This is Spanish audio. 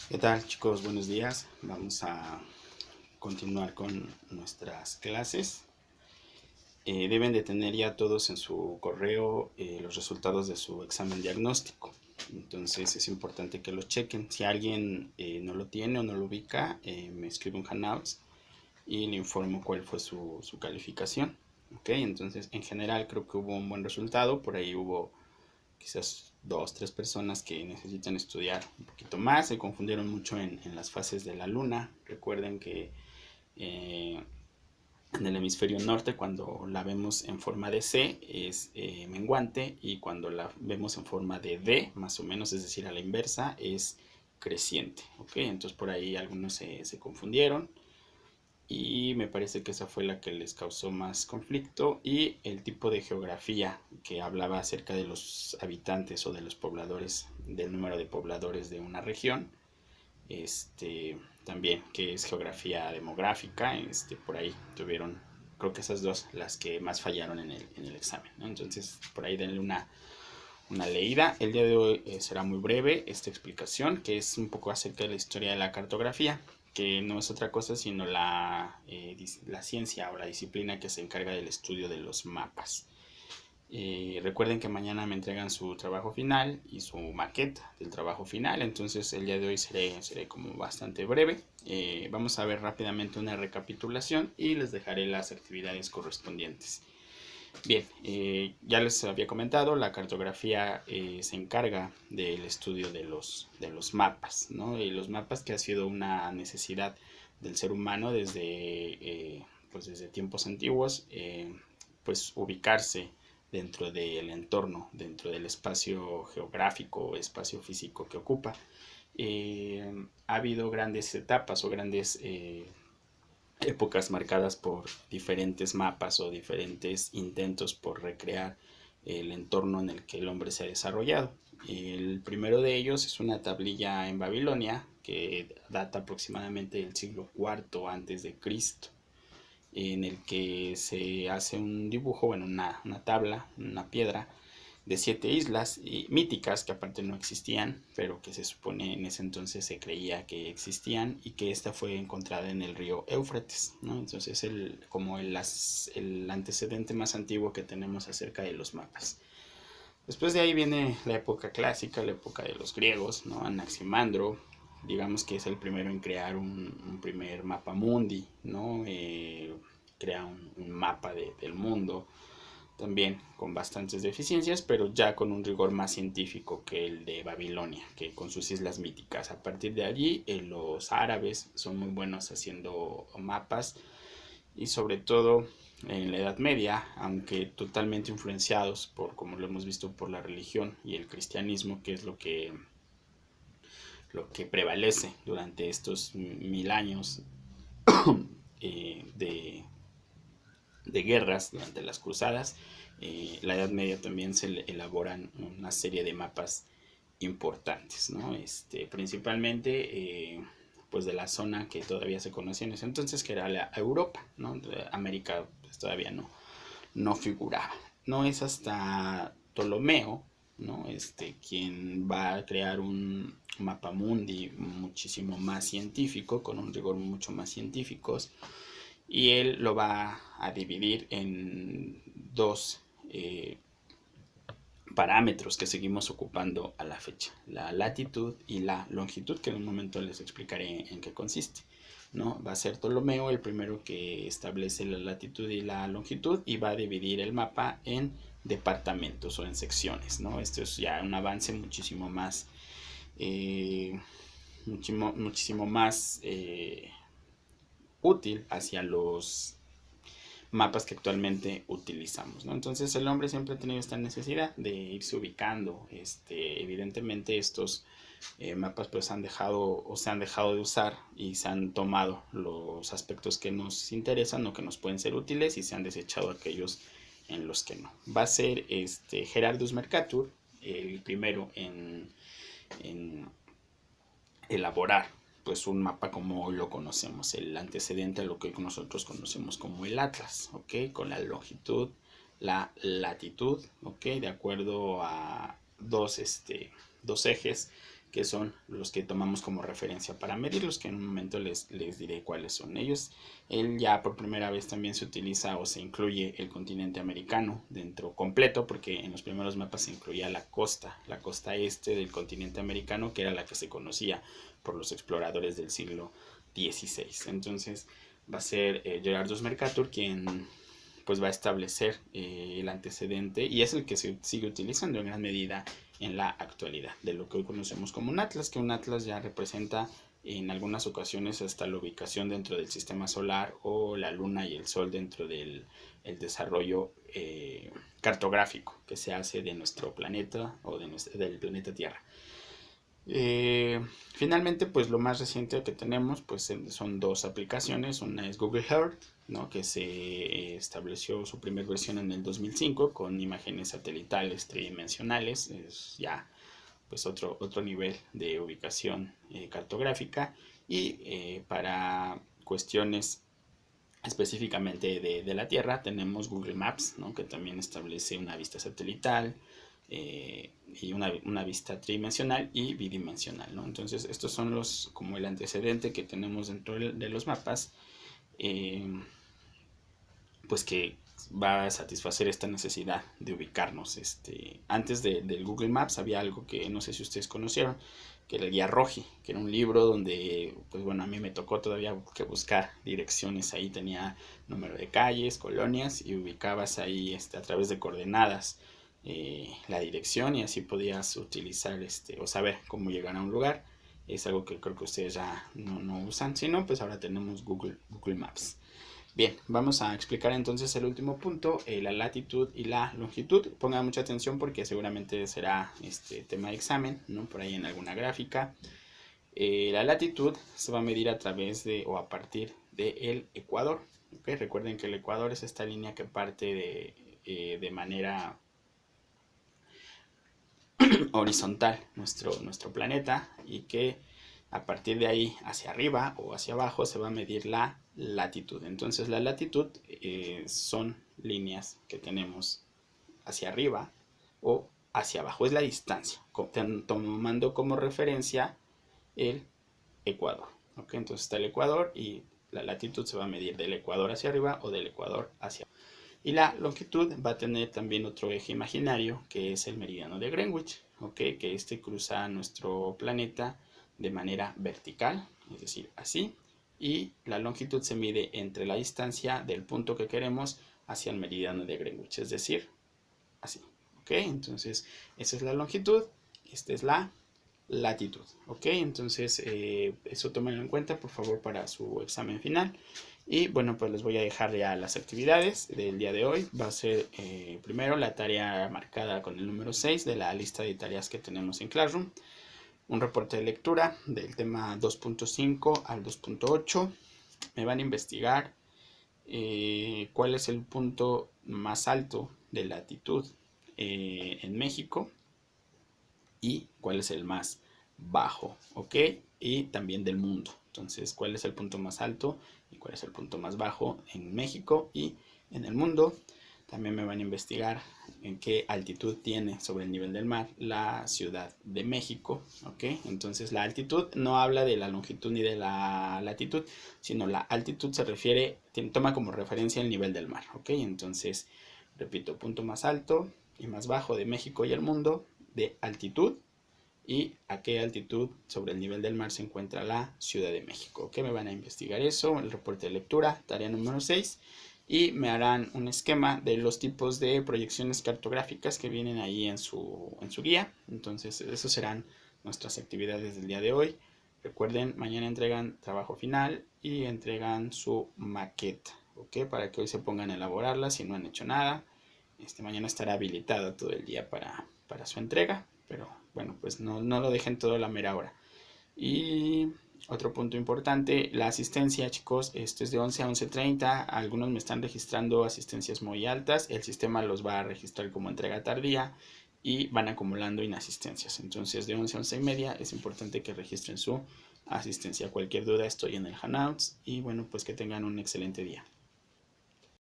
¿Qué tal, chicos? Buenos días. Vamos a continuar con nuestras clases. Deben de tener ya todos en su correo los resultados de su examen diagnóstico. Entonces es importante que los chequen. Si alguien no lo tiene o no lo ubica, me escribe un Hangouts y le informo cuál fue su calificación. ¿Ok? Entonces, en general creo que hubo un buen resultado. Por ahí hubo quizás dos, tres personas que necesitan estudiar un poquito más. Se confundieron mucho en las fases de la luna. Recuerden que eh, en el hemisferio norte, cuando la vemos en forma de C, es menguante, y cuando la vemos en forma de D, más o menos, es decir, a la inversa, es creciente. ¿Ok? Entonces por ahí algunos se confundieron y me parece que esa fue la que les causó más conflicto, y el tipo de geografía que hablaba acerca de los habitantes o de los pobladores, del número de pobladores de una región, también, que es geografía demográfica, por ahí tuvieron, creo que esas dos las que más fallaron en el examen, ¿no? Entonces por ahí denle una leída. El día de hoy será muy breve esta explicación, que es un poco acerca de la historia de la cartografía, que no es otra cosa sino la ciencia o la disciplina que se encarga del estudio de los mapas. Recuerden que mañana me entregan su trabajo final y su maqueta del trabajo final, entonces el día de hoy seré como bastante breve. Vamos a ver rápidamente una recapitulación y les dejaré las actividades correspondientes. Bien, ya les había comentado, la cartografía se encarga del estudio de los mapas, ¿no? Y los mapas, que ha sido una necesidad del ser humano desde tiempos antiguos, pues ubicarse dentro del entorno, dentro del espacio geográfico, espacio físico que ocupa. Ha habido grandes etapas o grandes épocas marcadas por diferentes mapas o diferentes intentos por recrear el entorno en el que el hombre se ha desarrollado. El primero de ellos es una tablilla en Babilonia que data aproximadamente del siglo IV antes de Cristo, en el que se hace un dibujo, bueno, una tabla, una piedra de 7 islas míticas, que aparte no existían, pero que se supone en ese entonces se creía que existían, y que esta fue encontrada en el río Éufrates, ¿no? Entonces el antecedente más antiguo que tenemos acerca de los mapas. Después de ahí viene la época clásica, la época de los griegos, ¿no? Anaximandro, digamos que es el primero en crear un primer mapa mundi, ¿no? Crea un mapa del mundo, también con bastantes deficiencias, pero ya con un rigor más científico que el de Babilonia, que con sus islas míticas. A partir de allí, los árabes son muy buenos haciendo mapas, y sobre todo en la Edad Media, aunque totalmente influenciados como lo hemos visto, por la religión y el cristianismo, que es lo que prevalece durante estos 1000 años de guerras durante las cruzadas. La Edad Media también se elaboran una serie de mapas importantes, ¿no? Principalmente pues de la zona que todavía se conocía en ese entonces, que era la Europa, ¿no? América pues todavía no figuraba. No es hasta Ptolomeo, ¿no? Quien va a crear un mapa mundi muchísimo más científico, con un rigor mucho más científico, y él lo va a dividir en dos parámetros que seguimos ocupando a la fecha: la latitud y la longitud, que en un momento les explicaré en qué consiste, ¿no? Va a ser Ptolomeo el primero que establece la latitud y la longitud, y va a dividir el mapa en departamentos o en secciones, ¿no? Esto es ya un avance muchísimo más muchísimo más útil hacia los mapas que actualmente utilizamos, ¿no? Entonces el hombre siempre ha tenido esta necesidad de irse ubicando. Evidentemente estos mapas pues han dejado o se han dejado de usar, y se han tomado los aspectos que nos interesan o que nos pueden ser útiles, y se han desechado aquellos en los que no. Va a ser Gerardus Mercator el primero en elaborar pues un mapa como hoy lo conocemos, el antecedente a lo que nosotros conocemos como el Atlas, ¿ok? Con la longitud, la latitud, ¿ok? De acuerdo a dos ejes que son los que tomamos como referencia para medirlos, que en un momento les diré cuáles son ellos. Él ya por primera vez también se utiliza o se incluye el continente americano dentro completo, porque en los primeros mapas se incluía la costa este del continente americano, que era la que se conocía por los exploradores del siglo XVI. Entonces va a ser Gerardus Mercator quien pues va a establecer el antecedente, y es el que se sigue utilizando en gran medida en la actualidad, de lo que hoy conocemos como un atlas, que un atlas ya representa en algunas ocasiones hasta la ubicación dentro del sistema solar o la luna y el sol dentro del desarrollo cartográfico que se hace de nuestro planeta o del planeta Tierra. Finalmente, pues lo más reciente que tenemos pues son dos aplicaciones. Una es Google Earth, ¿no?, que se estableció su primera versión en el 2005 con imágenes satelitales tridimensionales. Es ya pues otro nivel de ubicación cartográfica, y para cuestiones específicamente de la Tierra tenemos Google Maps, ¿no?, que también establece una vista satelital y una vista tridimensional y bidimensional, ¿no? Entonces estos son como el antecedente que tenemos dentro de los mapas, pues que va a satisfacer esta necesidad de ubicarnos. Antes del Google Maps había algo que no sé si ustedes conocieron, que era el guía Roji, que era un libro donde, pues bueno, a mí me tocó todavía que buscar direcciones. Ahí tenía número de calles, colonias, y ubicabas ahí a través de coordenadas la dirección, y así podías utilizar o saber cómo llegar a un lugar. Es algo que creo que ustedes ya no usan, sino pues ahora tenemos Google Maps. Bien, vamos a explicar entonces el último punto, la latitud y la longitud. Pongan mucha atención porque seguramente será tema de examen, ¿no?, por ahí en alguna gráfica. La latitud se va a medir a través de o a partir del ecuador. ¿Okay? Recuerden que el ecuador es esta línea que parte de manera horizontal nuestro planeta, y que a partir de ahí hacia arriba o hacia abajo se va a medir la latitud. Entonces la latitud son líneas que tenemos hacia arriba o hacia abajo, es la distancia, tomando como referencia el ecuador. ¿Okay? Entonces está el ecuador y la latitud se va a medir del ecuador hacia arriba o del ecuador hacia abajo. Y la longitud va a tener también otro eje imaginario, que es el meridiano de Greenwich, ¿okay?, que cruza nuestro planeta de manera vertical, es decir, así, y la longitud se mide entre la distancia del punto que queremos hacia el meridiano de Greenwich, es decir, así. ¿Okay? Entonces, esa es la longitud, esta es la latitud. ¿Ok? Entonces, eso tómenlo en cuenta, por favor, para su examen final. Y bueno, pues les voy a dejar ya las actividades del día de hoy. Va a ser primero la tarea marcada con el número 6 de la lista de tareas que tenemos en Classroom. Un reporte de lectura del tema 2.5 al 2.8. Me van a investigar cuál es el punto más alto de latitud en México y cuál es el más bajo, ¿ok? Y también del mundo. Entonces, cuál es el punto más alto y cuál es el punto más bajo en México y en el mundo. También me van a investigar en qué altitud tiene sobre el nivel del mar la Ciudad de México, ¿ok? Entonces la altitud no habla de la longitud ni de la latitud, sino la altitud se refiere, toma como referencia el nivel del mar, ¿ok? Entonces, repito, punto más alto y más bajo de México y el mundo de altitud, y a qué altitud sobre el nivel del mar se encuentra la Ciudad de México. ¿Ok? Me van a investigar eso, el reporte de lectura, tarea número 6, y me harán un esquema de los tipos de proyecciones cartográficas que vienen ahí en su guía. Entonces, esas serán nuestras actividades del día de hoy. Recuerden, mañana entregan trabajo final y entregan su maqueta, ¿ok? Para que hoy se pongan a elaborarla si no han hecho nada. Mañana estará habilitada todo el día para su entrega, pero bueno, pues no lo dejen todo a la mera hora. Y otro punto importante, la asistencia, chicos, esto es de 11 a 11:30. Algunos me están registrando asistencias muy altas, el sistema los va a registrar como entrega tardía y van acumulando inasistencias. Entonces, de 11 a 11:30 es importante que registren su asistencia. Cualquier duda, estoy en el Hangouts, y bueno, pues que tengan un excelente día.